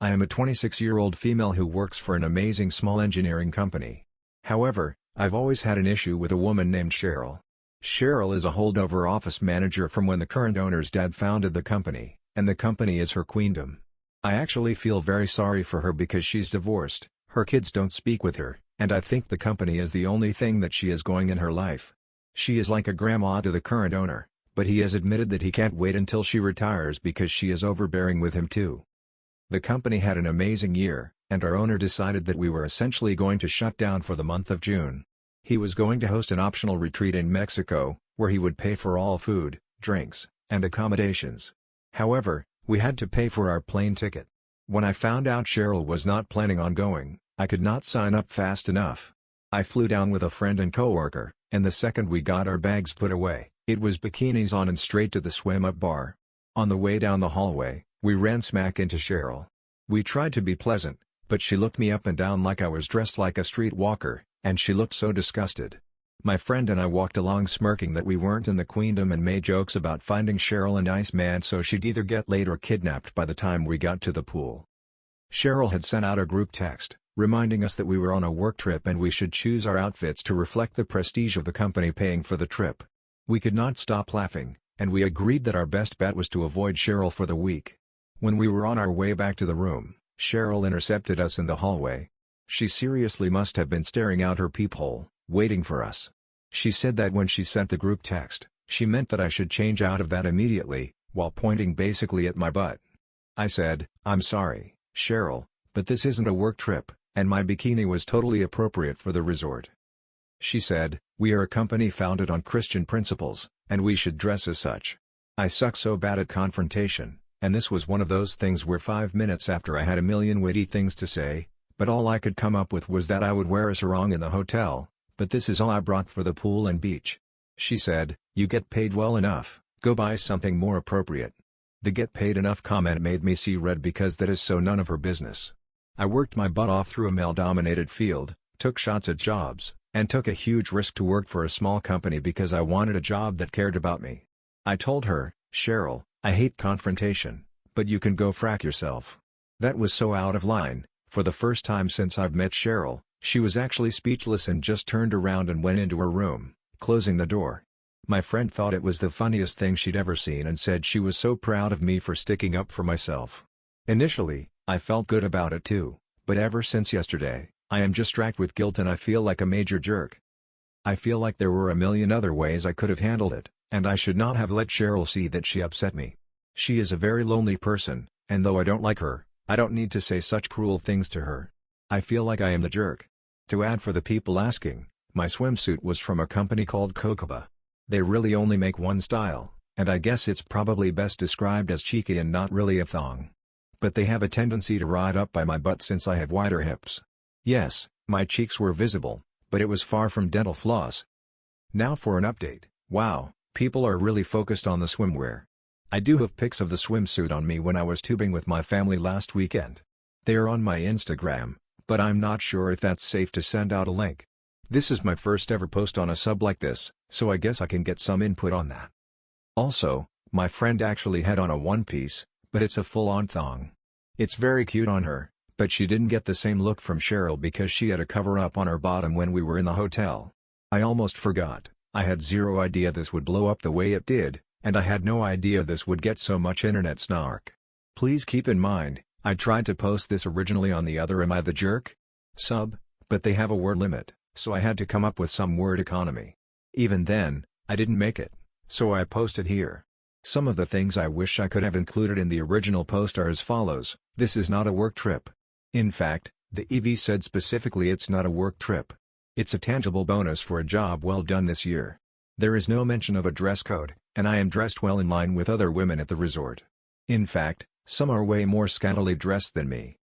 I am a 26-year-old female who works for an amazing small engineering company. However, I've always had an issue with a woman named Cheryl. Cheryl is a holdover office manager from when the current owner's dad founded the company, and the company is her queendom. I actually feel very sorry for her because she's divorced, her kids don't speak with her, and I think the company is the only thing that she is going in her life. She is like a grandma to the current owner, but he has admitted that he can't wait until she retires because she is overbearing with him too. The company had an amazing year, and our owner decided that we were essentially going to shut down for the month of June. He was going to host an optional retreat in Mexico, where he would pay for all food, drinks, and accommodations. However, we had to pay for our plane ticket. When I found out Cheryl was not planning on going, I could not sign up fast enough. I flew down with a friend and coworker, and the second we got our bags put away, it was bikinis on and straight to the swim-up bar. On the way down the hallway, we ran smack into Cheryl. We tried to be pleasant, but she looked me up and down like I was dressed like a streetwalker, and she looked so disgusted. My friend and I walked along smirking that we weren't in the queendom and made jokes about finding Cheryl a nice man so she'd either get laid or kidnapped by the time we got to the pool. Cheryl had sent out a group text, reminding us that we were on a work trip and we should choose our outfits to reflect the prestige of the company paying for the trip. We could not stop laughing, and we agreed that our best bet was to avoid Cheryl for the week. When we were on our way back to the room, Cheryl intercepted us in the hallway. She seriously must have been staring out her peephole, waiting for us. She said that when she sent the group text, she meant that I should change out of that immediately, while pointing basically at my butt. I said, "I'm sorry, Cheryl, but this isn't a work trip, and my bikini was totally appropriate for the resort." She said, "We are a company founded on Christian principles, and we should dress as such." I suck so bad at confrontation, and this was one of those things where 5 minutes after I had a million witty things to say, but all I could come up with was that I would wear a sarong in the hotel, but this is all I brought for the pool and beach. She said, "You get paid well enough, go buy something more appropriate." The "get paid enough" comment made me see red because that is so none of her business. I worked my butt off through a male-dominated field, took shots at jobs, and took a huge risk to work for a small company because I wanted a job that cared about me. I told her, "Cheryl, I hate confrontation, but you can go frack yourself." That was so out of line. For the first time since I've met Cheryl, she was actually speechless and just turned around and went into her room, closing the door. My friend thought it was the funniest thing she'd ever seen and said she was so proud of me for sticking up for myself. Initially, I felt good about it too, but ever since yesterday, I am just racked with guilt and I feel like a major jerk. I feel like there were a million other ways I could have handled it, and I should not have let Cheryl see that she upset me. She is a very lonely person, and though I don't like her, I don't need to say such cruel things to her. I feel like I am the jerk. To add for the people asking, my swimsuit was from a company called Kokoba. They really only make one style, and I guess it's probably best described as cheeky and not really a thong. But they have a tendency to ride up by my butt since I have wider hips. Yes, my cheeks were visible, but it was far from dental floss. Now for an update. Wow, people are really focused on the swimwear. I do have pics of the swimsuit on me when I was tubing with my family last weekend. They are on my Instagram, but I'm not sure if that's safe to send out a link. This is my first ever post on a sub like this, so I guess I can get some input on that. Also, my friend actually had on a one-piece, but it's a full-on thong. It's very cute on her, but she didn't get the same look from Cheryl because she had a cover-up on her bottom when we were in the hotel. I almost forgot, I had zero idea this would blow up the way it did, and I had no idea this would get so much internet snark. Please keep in mind, I tried to post this originally on the other Am I the Jerk? Sub, but they have a word limit, so I had to come up with some word economy. Even then, I didn't make it, so I posted here. Some of the things I wish I could have included in the original post are as follows: this is not a work trip. In fact, the EV said specifically it's not a work trip. It's a tangible bonus for a job well done this year. There is no mention of a dress code, and I am dressed well in line with other women at the resort. In fact, some are way more scantily dressed than me.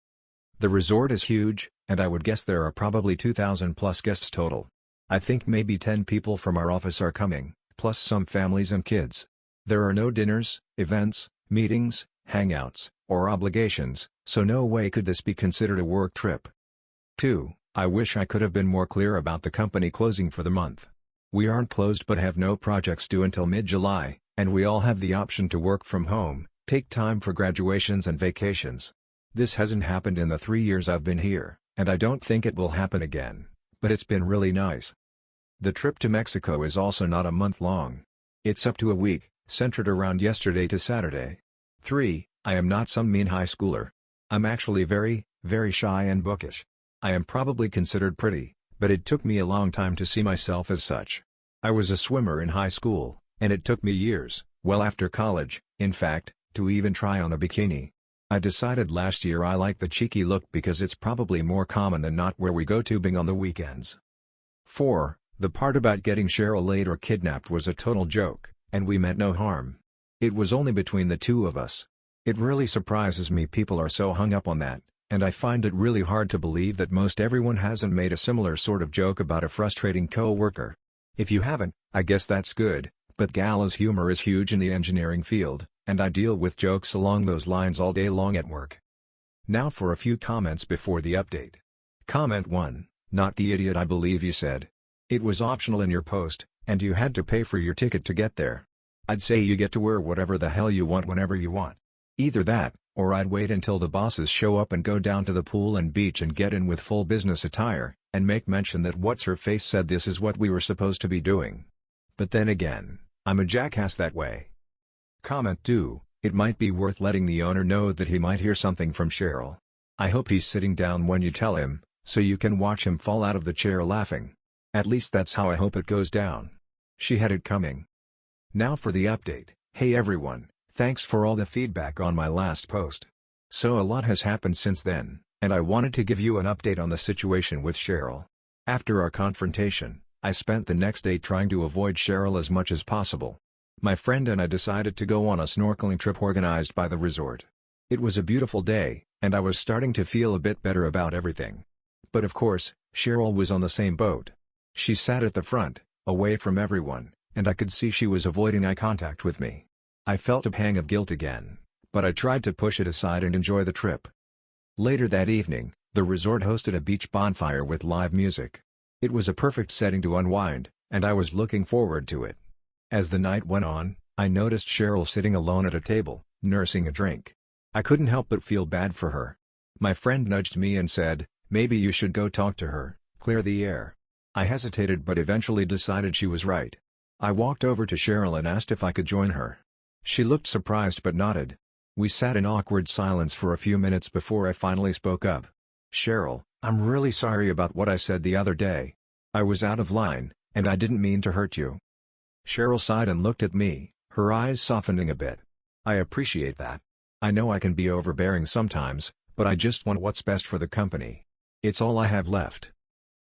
The resort is huge, and I would guess there are probably 2,000 plus guests total. I think maybe 10 people from our office are coming, plus some families and kids. There are no dinners, events, meetings, hangouts, or obligations, so no way could this be considered a work trip. 2. I wish I could have been more clear about the company closing for the month. We aren't closed but have no projects due until mid-July, and we all have the option to work from home, take time for graduations and vacations. This hasn't happened in the 3 years I've been here, and I don't think it will happen again, but it's been really nice. The trip to Mexico is also not a month long. It's up to a week, centered around yesterday to Saturday. 3. I am not some mean high schooler. I'm actually very, very shy and bookish. I am probably considered pretty, but it took me a long time to see myself as such. I was a swimmer in high school, and it took me years, well after college, in fact, to even try on a bikini. I decided last year I like the cheeky look because it's probably more common than not where we go tubing on the weekends. 4. The part about getting Cheryl laid or kidnapped was a total joke, and we meant no harm. It was only between the two of us. It really surprises me people are so hung up on that, and I find it really hard to believe that most everyone hasn't made a similar sort of joke about a frustrating co-worker. If you haven't, I guess that's good, but gallows humor is huge in the engineering field, and I deal with jokes along those lines all day long at work. Now for a few comments before the update. Comment 1, not the idiot I believe you said. It was optional in your post, and you had to pay for your ticket to get there. I'd say you get to wear whatever the hell you want whenever you want. Either that, or I'd wait until the bosses show up and go down to the pool and beach and get in with full business attire, and make mention that what's-her-face said this is what we were supposed to be doing. But then again, I'm a jackass that way. Comment 2, it might be worth letting the owner know that he might hear something from Cheryl. I hope he's sitting down when you tell him, so you can watch him fall out of the chair laughing. At least that's how I hope it goes down. She had it coming. Now for the update. Hey everyone, thanks for all the feedback on my last post. So a lot has happened since then, and I wanted to give you an update on the situation with Cheryl. After our confrontation, I spent the next day trying to avoid Cheryl as much as possible. My friend and I decided to go on a snorkeling trip organized by the resort. It was a beautiful day, and I was starting to feel a bit better about everything. But of course, Cheryl was on the same boat. She sat at the front, away from everyone, and I could see she was avoiding eye contact with me. I felt a pang of guilt again, but I tried to push it aside and enjoy the trip. Later that evening, the resort hosted a beach bonfire with live music. It was a perfect setting to unwind, and I was looking forward to it. As the night went on, I noticed Cheryl sitting alone at a table, nursing a drink. I couldn't help but feel bad for her. My friend nudged me and said, "Maybe you should go talk to her, clear the air." I hesitated but eventually decided she was right. I walked over to Cheryl and asked if I could join her. She looked surprised but nodded. We sat in awkward silence for a few minutes before I finally spoke up. "Cheryl, I'm really sorry about what I said the other day. I was out of line, and I didn't mean to hurt you." Cheryl sighed and looked at me, her eyes softening a bit. "I appreciate that. I know I can be overbearing sometimes, but I just want what's best for the company. It's all I have left."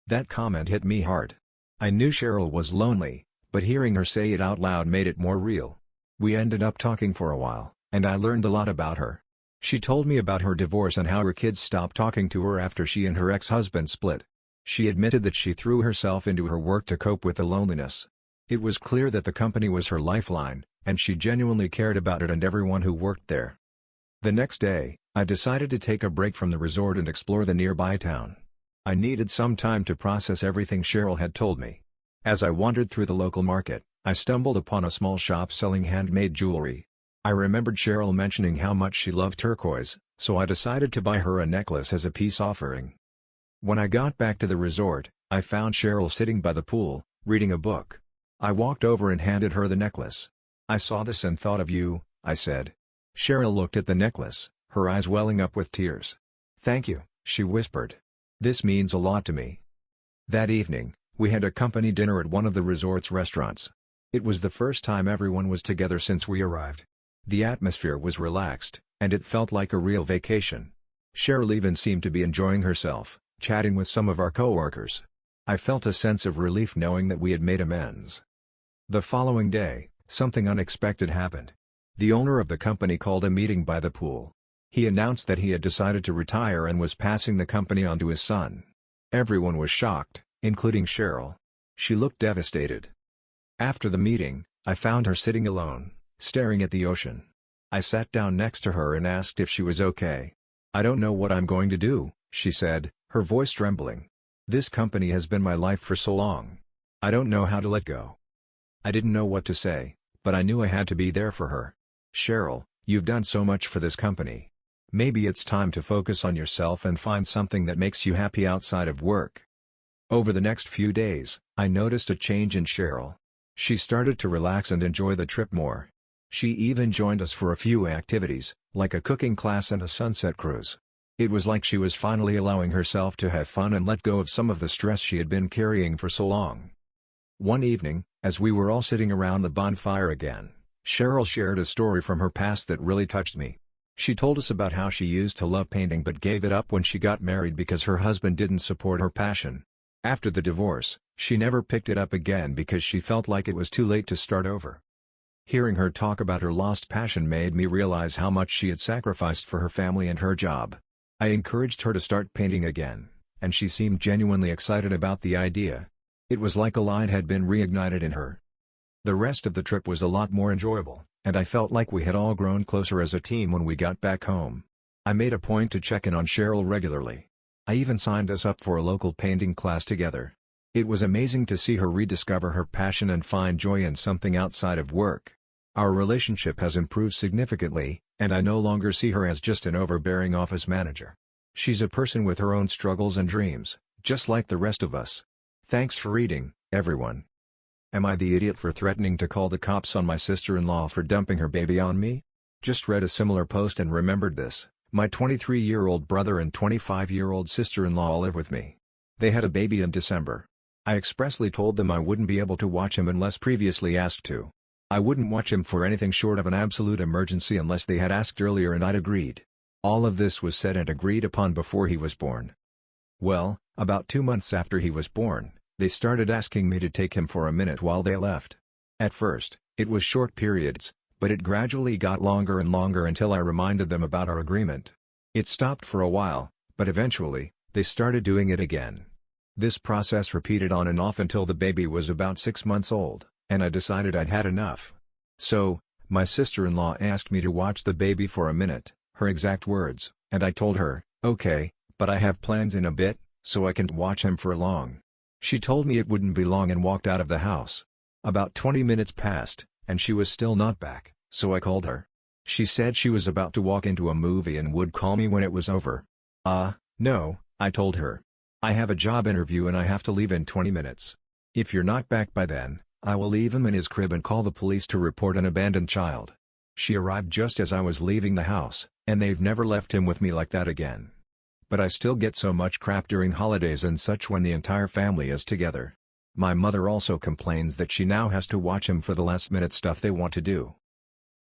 That comment hit me hard. I knew Cheryl was lonely, but hearing her say it out loud made it more real. We ended up talking for a while, and I learned a lot about her. She told me about her divorce and how her kids stopped talking to her after she and her ex-husband split. She admitted that she threw herself into her work to cope with the loneliness. It was clear that the company was her lifeline, and she genuinely cared about it and everyone who worked there. The next day, I decided to take a break from the resort and explore the nearby town. I needed some time to process everything Cheryl had told me. As I wandered through the local market, I stumbled upon a small shop selling handmade jewelry. I remembered Cheryl mentioning how much she loved turquoise, so I decided to buy her a necklace as a peace offering. When I got back to the resort, I found Cheryl sitting by the pool, reading a book. I walked over and handed her the necklace. "I saw this and thought of you," I said. Cheryl looked at the necklace, her eyes welling up with tears. "Thank you," she whispered. "This means a lot to me." That evening, we had a company dinner at one of the resort's restaurants. It was the first time everyone was together since we arrived. The atmosphere was relaxed, and it felt like a real vacation. Cheryl even seemed to be enjoying herself, chatting with some of our coworkers. I felt a sense of relief knowing that we had made amends. The following day, something unexpected happened. The owner of the company called a meeting by the pool. He announced that he had decided to retire and was passing the company on to his son. Everyone was shocked, including Cheryl. She looked devastated. After the meeting, I found her sitting alone, staring at the ocean. I sat down next to her and asked if she was okay. "I don't know what I'm going to do," she said, her voice trembling. "This company has been my life for so long. I don't know how to let go." I didn't know what to say, but I knew I had to be there for her. "Cheryl, you've done so much for this company. Maybe it's time to focus on yourself and find something that makes you happy outside of work. Over the next few days, I noticed a change in Cheryl. She started to relax and enjoy the trip more. She even joined us for a few activities, like a cooking class and a sunset cruise. It was like she was finally allowing herself to have fun and let go of some of the stress she had been carrying for so long. One evening, as we were all sitting around the bonfire again, Cheryl shared a story from her past that really touched me. She told us about how she used to love painting but gave it up when she got married because her husband didn't support her passion. After the divorce, she never picked it up again because she felt like it was too late to start over. Hearing her talk about her lost passion made me realize how much she had sacrificed for her family and her job. I encouraged her to start painting again, and she seemed genuinely excited about the idea. It was like a light had been reignited in her. The rest of the trip was a lot more enjoyable, and I felt like we had all grown closer as a team when we got back home. I made a point to check in on Cheryl regularly. I even signed us up for a local painting class together. It was amazing to see her rediscover her passion and find joy in something outside of work. Our relationship has improved significantly, and I no longer see her as just an overbearing office manager. She's a person with her own struggles and dreams, just like the rest of us. Thanks for reading, everyone. Am I the idiot for threatening to call the cops on my sister-in-law for dumping her baby on me? Just read a similar post and remembered this. My 23-year-old brother and 25-year-old sister-in-law live with me. They had a baby in December. I expressly told them I wouldn't be able to watch him unless previously asked to. I wouldn't watch him for anything short of an absolute emergency unless they had asked earlier and I'd agreed. All of this was said and agreed upon before he was born. Well, about 2 months after he was born, they started asking me to take him for a minute while they left. At first, it was short periods, but it gradually got longer and longer until I reminded them about our agreement. It stopped for a while, but eventually, they started doing it again. This process repeated on and off until the baby was about 6 months old, and I decided I'd had enough. So, my sister-in-law asked me to watch the baby for a minute, her exact words, and I told her, okay, but I have plans in a bit, so I can't watch him for long. She told me it wouldn't be long and walked out of the house. About 20 minutes passed, and she was still not back, so I called her. She said she was about to walk into a movie and would call me when it was over. No, I told her. I have a job interview and I have to leave in 20 minutes. If you're not back by then, I will leave him in his crib and call the police to report an abandoned child. She arrived just as I was leaving the house, and they've never left him with me like that again. But I still get so much crap during holidays and such when the entire family is together. My mother also complains that she now has to watch him for the last-minute stuff they want to do.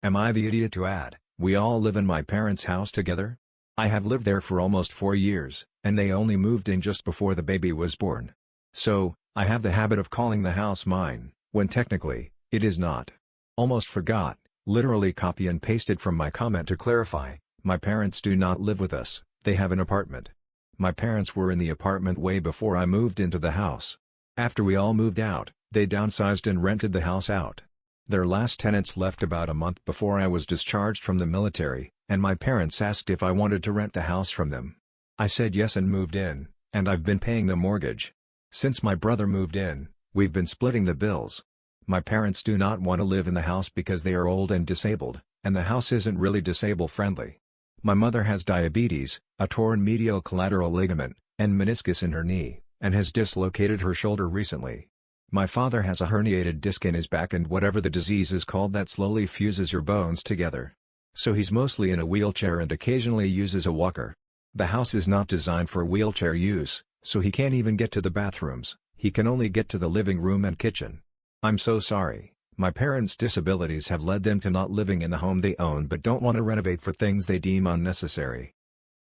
Am I the idiot to add, we all live in my parents' house together? I have lived there for almost 4 years, and they only moved in just before the baby was born. So, I have the habit of calling the house mine, when technically, it is not. Almost forgot, literally copy and pasted from my comment to clarify, my parents do not live with us, they have an apartment. My parents were in the apartment way before I moved into the house. After we all moved out, they downsized and rented the house out. Their last tenants left about a month before I was discharged from the military, and my parents asked if I wanted to rent the house from them. I said yes and moved in, and I've been paying the mortgage. Since my brother moved in, we've been splitting the bills. My parents do not want to live in the house because they are old and disabled, and the house isn't really disabled-friendly. My mother has diabetes, a torn medial collateral ligament, and meniscus in her knee, and has dislocated her shoulder recently. My father has a herniated disc in his back and whatever the disease is called that slowly fuses your bones together. So he's mostly in a wheelchair and occasionally uses a walker. The house is not designed for wheelchair use, so he can't even get to the bathrooms, he can only get to the living room and kitchen. I'm so sorry, my parents' disabilities have led them to not living in the home they own but don't want to renovate for things they deem unnecessary.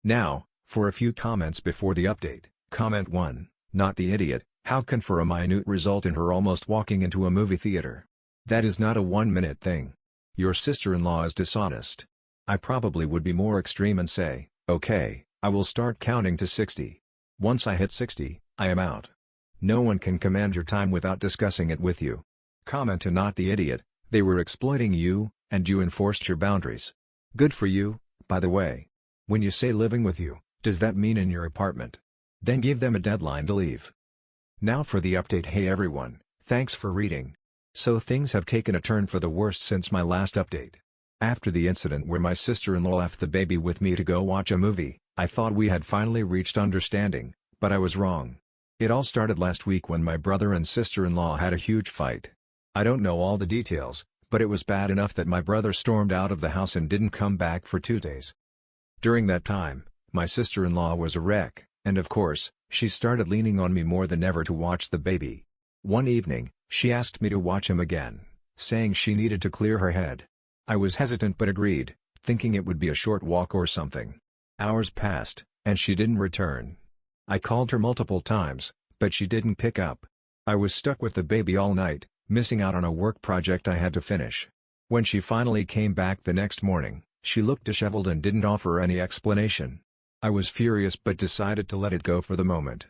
Now, for a few comments before the update. Comment 1, not the idiot, how can for a minute result in her almost walking into a movie theater? That is not a 1-minute thing. Your sister-in-law is dishonest. I probably would be more extreme and say, okay, I will start counting to 60. Once I hit 60, I am out. No one can command your time without discussing it with you. Comment to not the idiot, they were exploiting you, and you enforced your boundaries. Good for you, by the way. When you say living with you, does that mean in your apartment? Then give them a deadline to leave. Now for the update. Hey everyone, thanks for reading. So things have taken a turn for the worst since my last update. After the incident where my sister-in-law left the baby with me to go watch a movie, I thought we had finally reached understanding, but I was wrong. It all started last week when my brother and sister-in-law had a huge fight. I don't know all the details, but it was bad enough that my brother stormed out of the house and didn't come back for 2 days. During that time, my sister-in-law was a wreck, and of course, she started leaning on me more than ever to watch the baby. One evening, she asked me to watch him again, saying she needed to clear her head. I was hesitant but agreed, thinking it would be a short walk or something. Hours passed, and she didn't return. I called her multiple times, but she didn't pick up. I was stuck with the baby all night, missing out on a work project I had to finish. When she finally came back the next morning, she looked disheveled and didn't offer any explanation. I was furious but decided to let it go for the moment.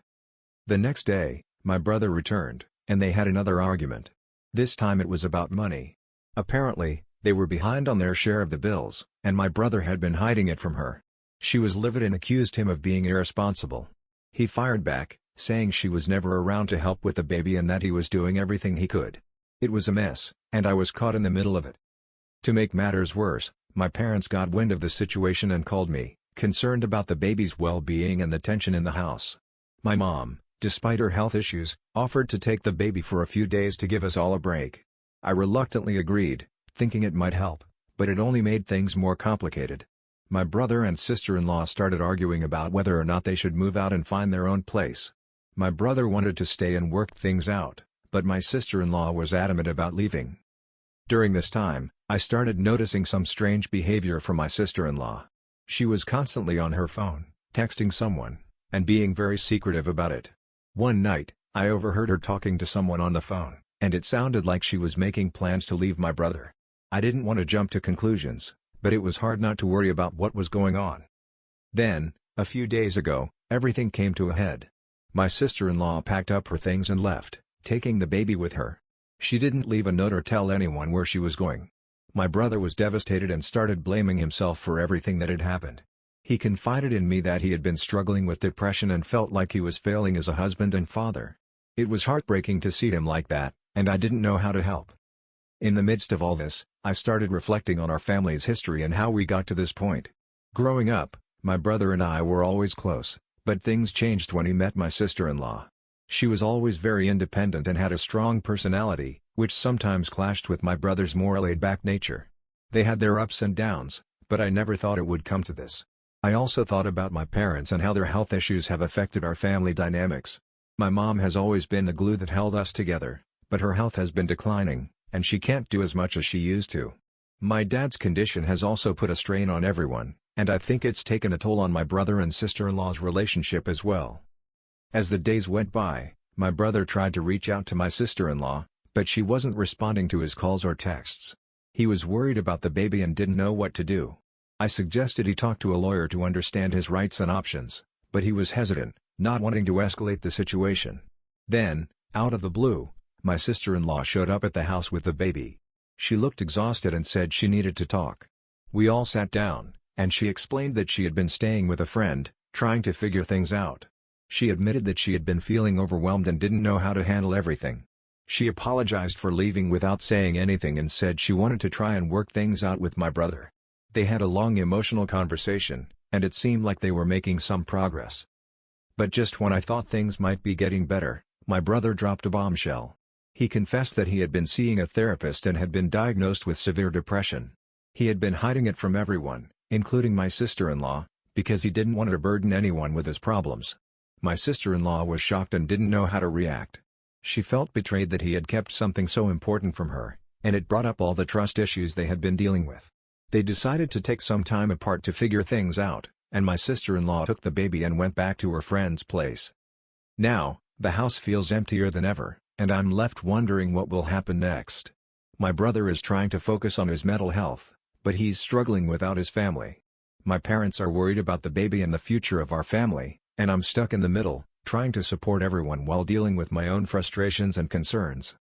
The next day, my brother returned, and they had another argument. This time it was about money. Apparently, they were behind on their share of the bills, and my brother had been hiding it from her. She was livid and accused him of being irresponsible. He fired back, saying she was never around to help with the baby and that he was doing everything he could. It was a mess, and I was caught in the middle of it. To make matters worse, my parents got wind of the situation and called me, concerned about the baby's well-being and the tension in the house. My mom, despite her health issues, offered to take the baby for a few days to give us all a break. I reluctantly agreed, thinking it might help, but it only made things more complicated. My brother and sister-in-law started arguing about whether or not they should move out and find their own place. My brother wanted to stay and work things out, but my sister-in-law was adamant about leaving. During this time, I started noticing some strange behavior from my sister-in-law. She was constantly on her phone, texting someone, and being very secretive about it. One night, I overheard her talking to someone on the phone, and it sounded like she was making plans to leave my brother. I didn't want to jump to conclusions, but it was hard not to worry about what was going on. Then, a few days ago, everything came to a head. My sister-in-law packed up her things and left, taking the baby with her. She didn't leave a note or tell anyone where she was going. My brother was devastated and started blaming himself for everything that had happened. He confided in me that he had been struggling with depression and felt like he was failing as a husband and father. It was heartbreaking to see him like that, and I didn't know how to help. In the midst of all this, I started reflecting on our family's history and how we got to this point. Growing up, my brother and I were always close, but things changed when he met my sister-in-law. She was always very independent and had a strong personality, which sometimes clashed with my brother's more laid-back nature. They had their ups and downs, but I never thought it would come to this. I also thought about my parents and how their health issues have affected our family dynamics. My mom has always been the glue that held us together, but her health has been declining, and she can't do as much as she used to. My dad's condition has also put a strain on everyone, and I think it's taken a toll on my brother and sister-in-law's relationship as well. As the days went by, my brother tried to reach out to my sister-in-law, but she wasn't responding to his calls or texts. He was worried about the baby and didn't know what to do. I suggested he talk to a lawyer to understand his rights and options, but he was hesitant, not wanting to escalate the situation. Then, out of the blue, my sister-in-law showed up at the house with the baby. She looked exhausted and said she needed to talk. We all sat down, and she explained that she had been staying with a friend, trying to figure things out. She admitted that she had been feeling overwhelmed and didn't know how to handle everything. She apologized for leaving without saying anything and said she wanted to try and work things out with my brother. They had a long emotional conversation, and it seemed like they were making some progress. But just when I thought things might be getting better, my brother dropped a bombshell. He confessed that he had been seeing a therapist and had been diagnosed with severe depression. He had been hiding it from everyone, including my sister-in-law, because he didn't want to burden anyone with his problems. My sister-in-law was shocked and didn't know how to react. She felt betrayed that he had kept something so important from her, and it brought up all the trust issues they had been dealing with. They decided to take some time apart to figure things out, and my sister-in-law took the baby and went back to her friend's place. Now, the house feels emptier than ever, and I'm left wondering what will happen next. My brother is trying to focus on his mental health, but he's struggling without his family. My parents are worried about the baby and the future of our family, and I'm stuck in the middle, trying to support everyone while dealing with my own frustrations and concerns.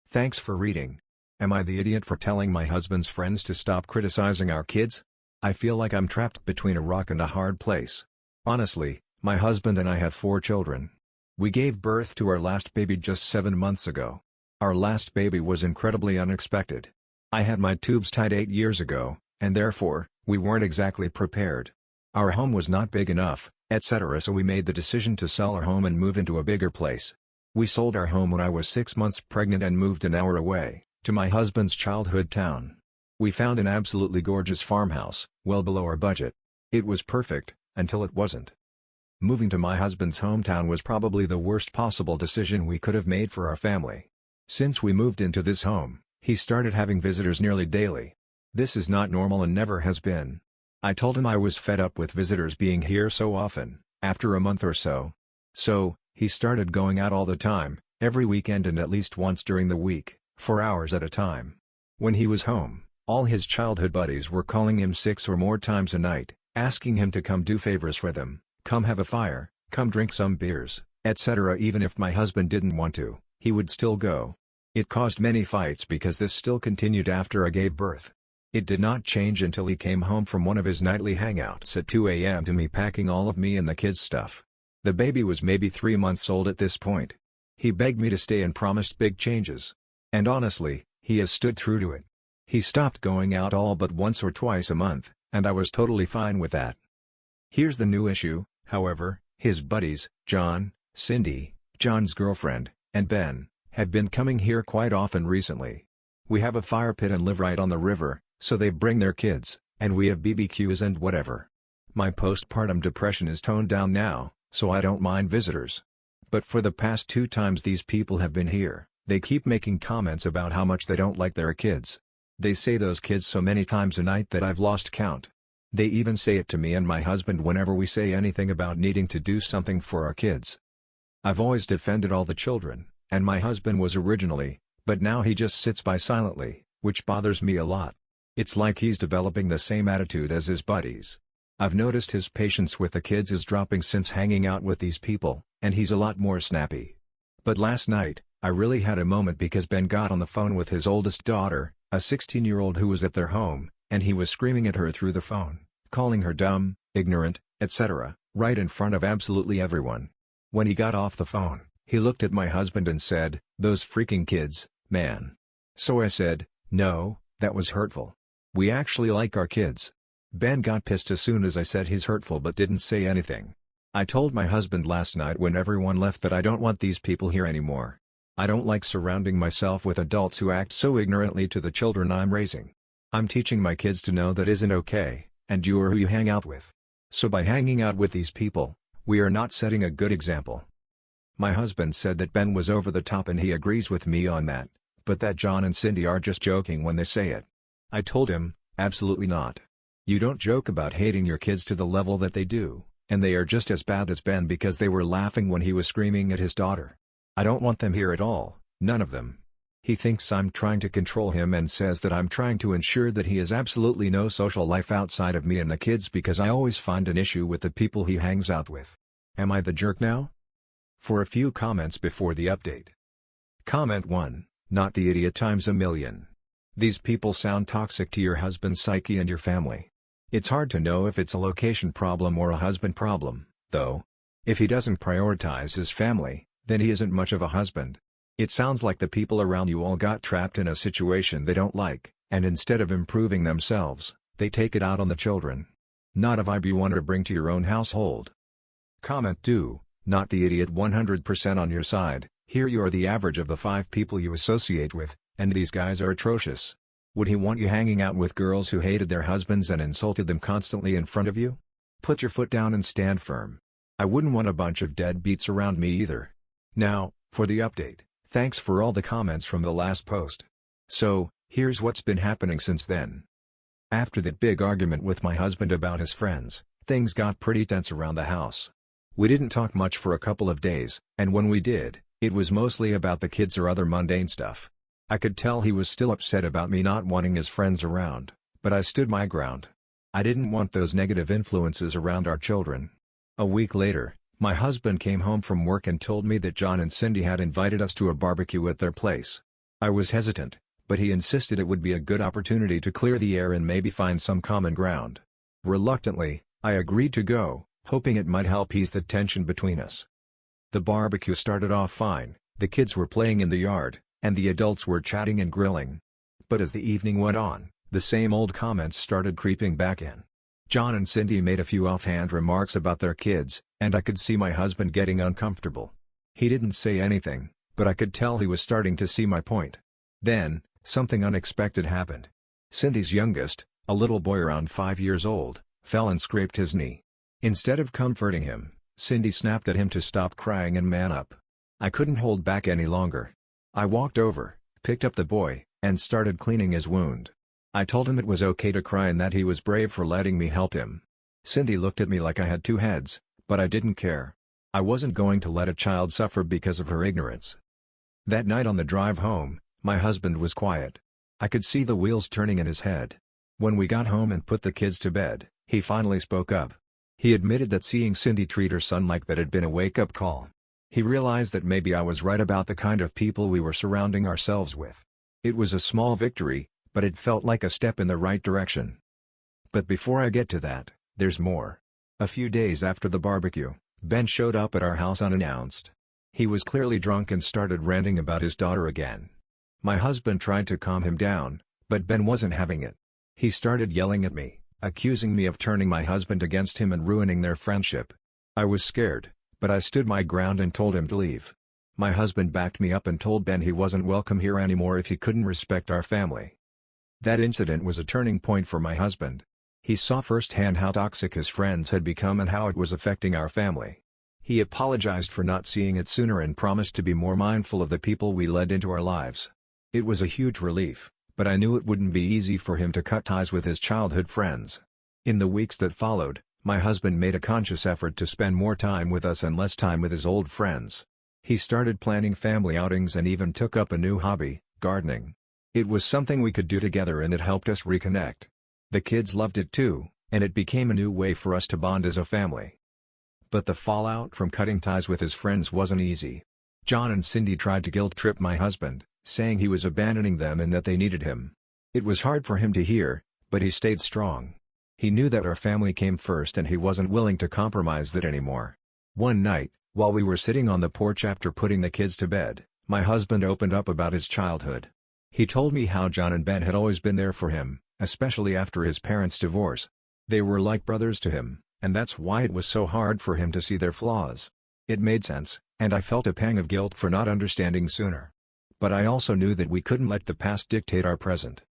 Thanks for reading. Am I the idiot for telling my husband's friends to stop criticizing our kids? I feel like I'm trapped between a rock and a hard place. Honestly, my husband and I have 4 children. We gave birth to our last baby just 7 months ago. Our last baby was incredibly unexpected. I had my tubes tied 8 years ago, and therefore, we weren't exactly prepared. Our home was not big enough, etc., so we made the decision to sell our home and move into a bigger place. We sold our home when I was 6 months pregnant and moved an hour away, to my husband's childhood town. We found an absolutely gorgeous farmhouse, well below our budget. It was perfect, until it wasn't. Moving to my husband's hometown was probably the worst possible decision we could have made for our family. Since we moved into this home, he started having visitors nearly daily. This is not normal and never has been. I told him I was fed up with visitors being here so often, after a month or so. So, he started going out all the time, every weekend and at least once during the week, for hours at a time. When he was home, all his childhood buddies were calling him 6 or more times a night, asking him to come do favors for them, come have a fire, come drink some beers, etc. Even if my husband didn't want to, he would still go. It caused many fights because this still continued after I gave birth. It did not change until he came home from one of his nightly hangouts at 2 a.m. to me packing all of me and the kids' stuff. The baby was maybe 3 months old at this point. He begged me to stay and promised big changes. And honestly, he has stood true to it. He stopped going out all but once or twice a month, and I was totally fine with that. Here's the new issue, however: his buddies, John, Cindy, John's girlfriend, and Ben, have been coming here quite often recently. We have a fire pit and live right on the river, so they bring their kids, and we have BBQs and whatever. My postpartum depression is toned down now, so I don't mind visitors. But for the past 2 times these people have been here, they keep making comments about how much they don't like their kids. They say those kids so many times a night that I've lost count. They even say it to me and my husband whenever we say anything about needing to do something for our kids. I've always defended all the children, and my husband was originally, but now he just sits by silently, which bothers me a lot. It's like he's developing the same attitude as his buddies. I've noticed his patience with the kids is dropping since hanging out with these people, and he's a lot more snappy. But last night, I really had a moment because Ben got on the phone with his oldest daughter, a 16-year-old who was at their home, and he was screaming at her through the phone, calling her dumb, ignorant, etc., right in front of absolutely everyone. When he got off the phone, he looked at my husband and said, "Those freaking kids, man." So I said, "No, that was hurtful. We actually like our kids." Ben got pissed as soon as I said he's hurtful but didn't say anything. I told my husband last night when everyone left that I don't want these people here anymore. I don't like surrounding myself with adults who act so ignorantly to the children I'm raising. I'm teaching my kids to know that isn't okay, and you are who you hang out with. So by hanging out with these people, we are not setting a good example. My husband said that Ben was over the top and he agrees with me on that, but that John and Cindy are just joking when they say it. I told him, absolutely not. You don't joke about hating your kids to the level that they do, and they are just as bad as Ben because they were laughing when he was screaming at his daughter. I don't want them here at all, none of them. He thinks I'm trying to control him and says that I'm trying to ensure that he has absolutely no social life outside of me and the kids because I always find an issue with the people he hangs out with. Am I the jerk now? For a few comments before the update. Comment 1, not the idiot times a million. These people sound toxic to your husband's psyche and your family. It's hard to know if it's a location problem or a husband problem, though. If he doesn't prioritize his family, then he isn't much of a husband. It sounds like the people around you all got trapped in a situation they don't like, and instead of improving themselves, they take it out on the children. Not a vibe you want to bring to your own household. Comment 2, not the idiot 100% on your side. Here you are the average of the 5 people you associate with, and these guys are atrocious. Would he want you hanging out with girls who hated their husbands and insulted them constantly in front of you? Put your foot down and stand firm. I wouldn't want a bunch of deadbeats around me either. Now, for the update. Thanks for all the comments from the last post. So, here's what's been happening since then. After that big argument with my husband about his friends, things got pretty tense around the house. We didn't talk much for a couple of days, and when we did, it was mostly about the kids or other mundane stuff. I could tell he was still upset about me not wanting his friends around, but I stood my ground. I didn't want those negative influences around our children. A week later, my husband came home from work and told me that John and Cindy had invited us to a barbecue at their place. I was hesitant, but he insisted it would be a good opportunity to clear the air and maybe find some common ground. Reluctantly, I agreed to go, hoping it might help ease the tension between us. The barbecue started off fine, the kids were playing in the yard, and the adults were chatting and grilling. But as the evening went on, the same old comments started creeping back in. John and Cindy made a few offhand remarks about their kids, and I could see my husband getting uncomfortable. He didn't say anything, but I could tell he was starting to see my point. Then, something unexpected happened. Cindy's youngest, a little boy around 5 years old, fell and scraped his knee. Instead of comforting him, Cindy snapped at him to stop crying and man up. I couldn't hold back any longer. I walked over, picked up the boy, and started cleaning his wound. I told him it was okay to cry and that he was brave for letting me help him. Cindy looked at me like I had two heads, but I didn't care. I wasn't going to let a child suffer because of her ignorance. That night on the drive home, my husband was quiet. I could see the wheels turning in his head. When we got home and put the kids to bed, he finally spoke up. He admitted that seeing Cindy treat her son like that had been a wake-up call. He realized that maybe I was right about the kind of people we were surrounding ourselves with. It was a small victory, but it felt like a step in the right direction. But before I get to that, there's more. A few days after the barbecue, Ben showed up at our house unannounced. He was clearly drunk and started ranting about his daughter again. My husband tried to calm him down, but Ben wasn't having it. He started yelling at me, accusing me of turning my husband against him and ruining their friendship. I was scared, but I stood my ground and told him to leave. My husband backed me up and told Ben he wasn't welcome here anymore if he couldn't respect our family. That incident was a turning point for my husband. He saw firsthand how toxic his friends had become and how it was affecting our family. He apologized for not seeing it sooner and promised to be more mindful of the people we led into our lives. It was a huge relief, but I knew it wouldn't be easy for him to cut ties with his childhood friends. In the weeks that followed, my husband made a conscious effort to spend more time with us and less time with his old friends. He started planning family outings and even took up a new hobby, gardening. It was something we could do together and it helped us reconnect. The kids loved it too, and it became a new way for us to bond as a family. But the fallout from cutting ties with his friends wasn't easy. John and Cindy tried to guilt-trip my husband, saying he was abandoning them and that they needed him. It was hard for him to hear, but he stayed strong. He knew that our family came first and he wasn't willing to compromise that anymore. One night, while we were sitting on the porch after putting the kids to bed, my husband opened up about his childhood. He told me how John and Ben had always been there for him, especially after his parents' divorce. They were like brothers to him, and that's why it was so hard for him to see their flaws. It made sense, and I felt a pang of guilt for not understanding sooner. But I also knew that we couldn't let the past dictate our present.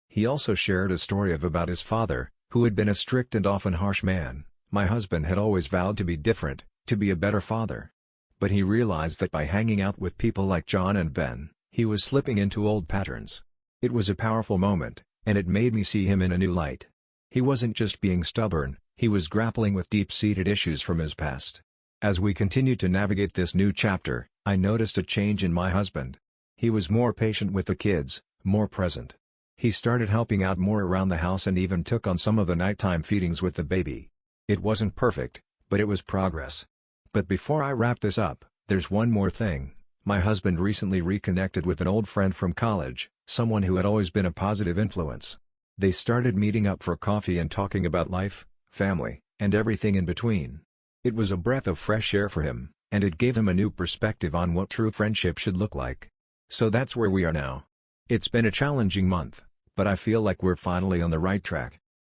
He also shared a story about his father, who had been a strict and often harsh man. My husband had always vowed to be different, to be a better father. But he realized that by hanging out with people like John and Ben, he was slipping into old patterns. It was a powerful moment, and it made me see him in a new light. He wasn't just being stubborn, he was grappling with deep-seated issues from his past. As we continued to navigate this new chapter, I noticed a change in my husband. He was more patient with the kids, more present. He started helping out more around the house and even took on some of the nighttime feedings with the baby. It wasn't perfect, but it was progress. But before I wrap this up, there's one more thing. My husband recently reconnected with an old friend from college, someone who had always been a positive influence. They started meeting up for coffee and talking about life, family, and everything in between. It was a breath of fresh air for him, and it gave him a new perspective on what true friendship should look like. So that's where we are now. It's been a challenging month, but I feel like we're finally on the right track.